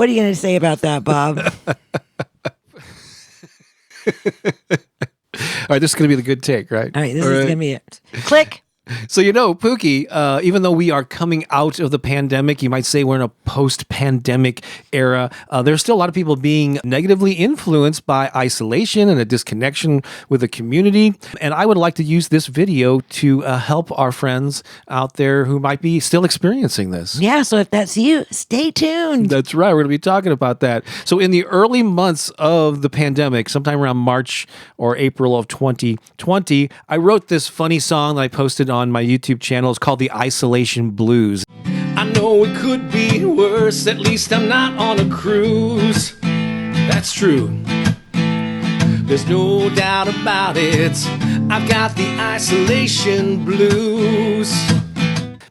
What are you going to say about that, Bob? All right, this is going to be the good take, right? All right, this is going to be it. Click. So, Pookie, even though we are coming out of the pandemic, you might say we're in a post-pandemic era, there's still a lot of people being negatively influenced by isolation and a disconnection with the community. And I would like to use this video to help our friends out there who might be still experiencing this. Yeah, so if that's you, stay tuned. That's right. We're going to be talking about that. So in the early months of the pandemic, sometime around March or April of 2020, I wrote this funny song that I posted on my YouTube channel. It's called The Isolation Blues. I know it could be worse. At least I'm not on a cruise. That's true. There's no doubt about it. I've got the isolation blues.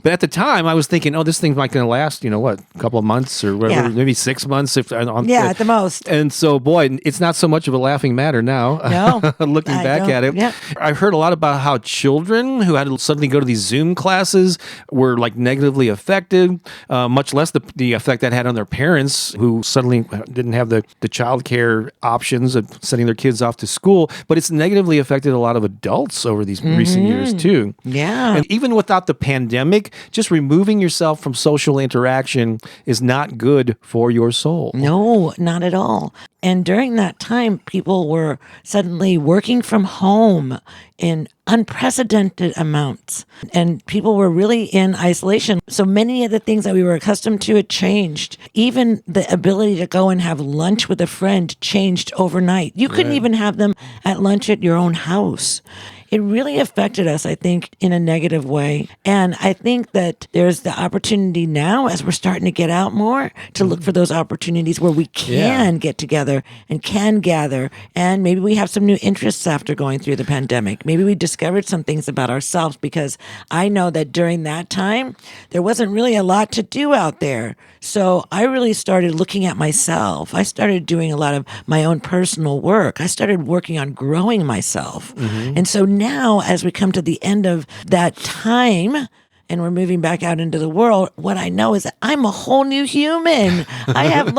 But at the time, I was thinking, oh, this thing's not going to last, a couple of months or whatever, maybe 6 months. At the most. And so, boy, it's not so much of a laughing matter now, looking back at it. Yeah. I've heard a lot about how children who had to suddenly go to these Zoom classes were negatively affected, much less the effect that had on their parents who suddenly didn't have the child care options of sending their kids off to school. But it's negatively affected a lot of adults over these recent years, too. Yeah. And even without the pandemic, just removing yourself from social interaction is not good for your soul. No, not at all. And during that time, people were suddenly working from home in unprecedented amounts. And people were really in isolation. So many of the things that we were accustomed to had changed. Even the ability to go and have lunch with a friend changed overnight. You couldn't even have them at lunch at your own house. It really affected us, I think, in a negative way. And I think that there's the opportunity now, as we're starting to get out more, to look for those opportunities where we can get together and can gather. And maybe we have some new interests after going through the pandemic. Maybe we discovered some things about ourselves, because I know that during that time, there wasn't really a lot to do out there. So I really started looking at myself. I started doing a lot of my own personal work. I started working on growing myself. And so now, as we come to the end of that time and we're moving back out into the world, what I know is that I'm a whole new human. I have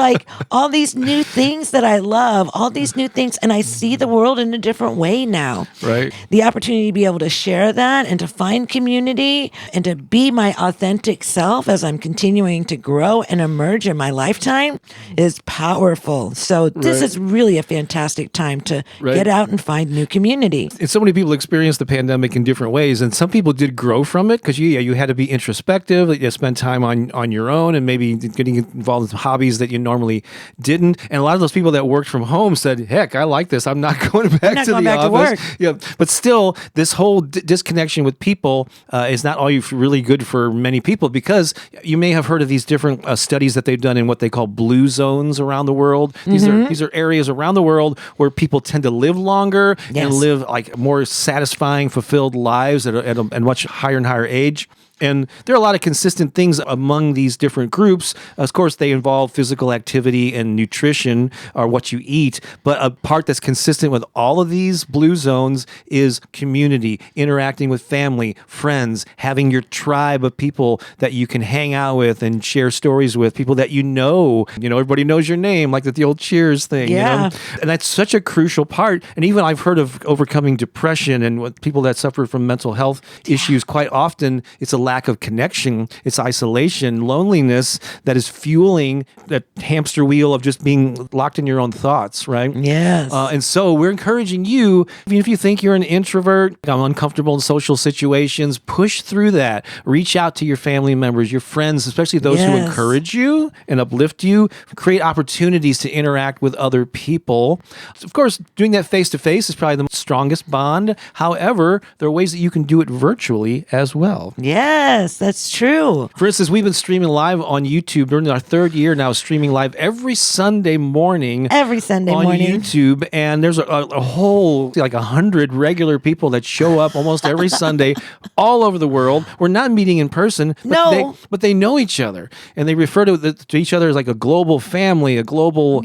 all these new things that I love, all these new things, and I see the world in a different way now. Right. The opportunity to be able to share that and to find community and to be my authentic self as I'm continuing to grow and emerge in my lifetime is powerful. So this is really a fantastic time to get out and find new community. And so many people experience the pandemic in different ways, and some people did grow from it because you had to be introspective, you spend time on your own and maybe getting involved in hobbies that you normally didn't. And a lot of those people that worked from home said, heck, I like this. I'm not going back to the office. Yeah, but still, this whole disconnection with people is not always really good for many people, because you may have heard of these different studies that they've done in what they call blue zones around the world. These are areas around the world where people tend to live longer and live more satisfying, fulfilled lives at a much higher and higher age. And there are a lot of consistent things among these different groups. Of course, they involve physical activity and nutrition, or what you eat. But a part that's consistent with all of these blue zones is community, interacting with family, friends, having your tribe of people that you can hang out with and share stories with, people that you know. Everybody knows your name, like the old Cheers thing. Yeah. And that's such a crucial part. And even I've heard of overcoming depression and with people that suffer from mental health issues. Quite often, it's a lack of connection, it's isolation, loneliness that is fueling that hamster wheel of just being locked in your own thoughts, right? Yes. And so we're encouraging you, even if you think you're an introvert, I'm uncomfortable in social situations, push through that. Reach out to your family members, your friends, especially those who encourage you and uplift you. Create opportunities to interact with other people. Of course, doing that face-to-face is probably the strongest bond. However, there are ways that you can do it virtually as well. Yes, that's true. For instance, we've been streaming live on YouTube during our third year now, streaming live every Sunday morning. Every Sunday on morning. YouTube. And there's a whole, 100 regular people that show up almost every Sunday all over the world. We're not meeting in person, but they know each other. And they refer to each other as like a global family, a global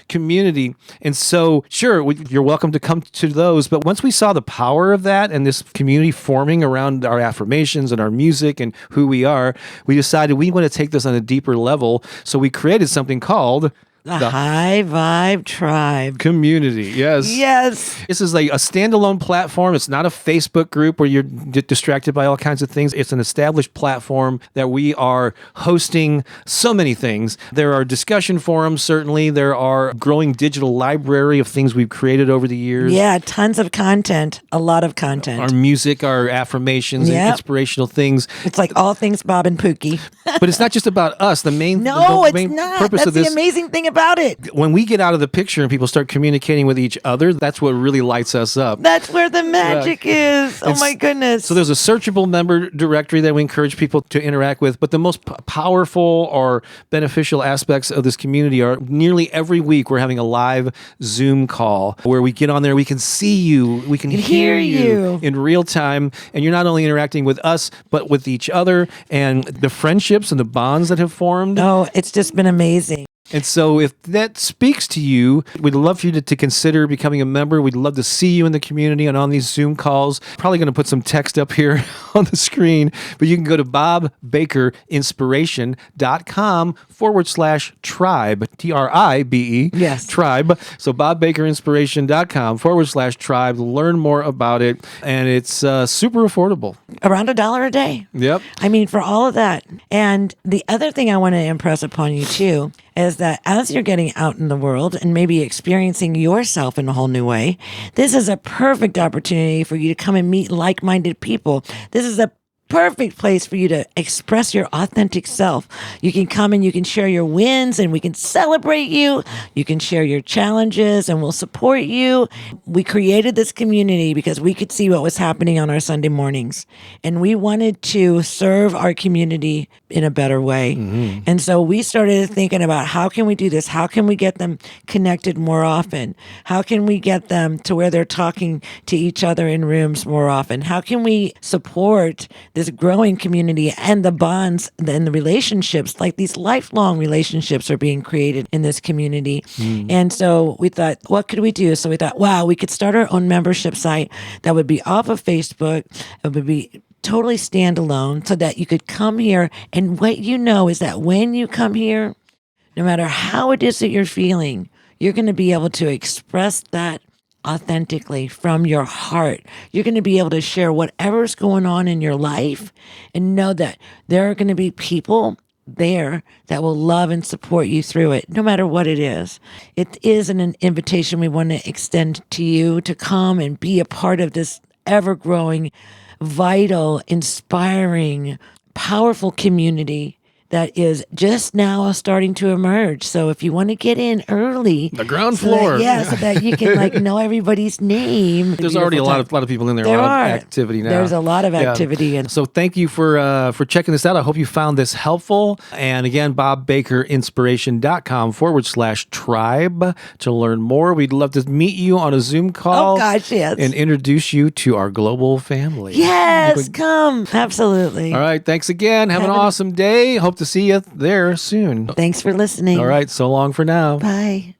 community. And so, sure, you're welcome to come to those. But once we saw the power of that and this community forming around our affirmations and our music and who we are, we decided we want to take this on a deeper level. So we created something called the High Vibe Tribe Community. Yes. Yes. This is like a standalone platform. It's not a Facebook group where you're distracted by all kinds of things. It's an established platform that we are hosting so many things. There are discussion forums, certainly. There are a growing digital library of things we've created over the years. Yeah, tons of content, a lot of content. Our music, our affirmations, and inspirational things. It's like all things Bob and Pookie. But it's not just about us. The main it's not. Purpose That's of this, the amazing thing about it. when we get out of the picture and people start communicating with each other, that's what really lights us up. That's where the magic is. Oh my goodness. So there's a searchable member directory that we encourage people to interact with. But the most powerful or beneficial aspects of this community are nearly every week we're having a live Zoom call where we get on there, we can see you, we can hear you in real time. And you're not only interacting with us, but with each other and the friendships and the bonds that have formed. Oh, it's just been amazing. And so if that speaks to you, we'd love for you to consider becoming a member. We'd love to see you in the community and on these Zoom calls. Probably going to put some text up here on the screen, but you can go to bobbakerinspiration.com/tribe, TRIBE, yes, tribe. So bobbakerinspiration.com/tribe to learn more about it. And it's super affordable. Around $1 a day. Yep. I mean, for all of that. And the other thing I want to impress upon you too is that as you're getting out in the world and maybe experiencing yourself in a whole new way, this is a perfect opportunity for you to come and meet like-minded people. This is a perfect place for you to express your authentic self. You can come and you can share your wins and we can celebrate you. You can share your challenges and we'll support you. We created this community because we could see what was happening on our Sunday mornings and we wanted to serve our community in a better way. Mm-hmm. And so we started thinking about how can we do this? How can we get them connected more often? How can we get them to where they're talking to each other in rooms more often? How can we support this growing community and the bonds and the relationships, like these lifelong relationships are being created in this community. And so we thought, what could we do? So we thought, wow, we could start our own membership site that would be off of Facebook. It would be totally standalone so that you could come here. And what you know is that when you come here, no matter how it is that you're feeling, you're going to be able to express that authentically from your heart. You're going to be able to share whatever's going on in your life and know that there are going to be people there that will love and support you through it, no matter what it is. It is an invitation we want to extend to you to come and be a part of this ever-growing, vital, inspiring, powerful community that is just now starting to emerge. So if you want to get in early, the ground floor, so that you can know everybody's name. There's already a lot of people in there. There a lot are of activity now. There's a lot of activity, and so thank you for checking this out. I hope you found this helpful. And again, bobbakerinspiration.com/tribe to learn more. We'd love to meet you on a Zoom call. Oh gosh, yes, and introduce you to our global family. Yes, come, absolutely. All right, thanks again. Have an awesome day. Hope to see you there soon. Thanks for listening. All right, so long for now. Bye.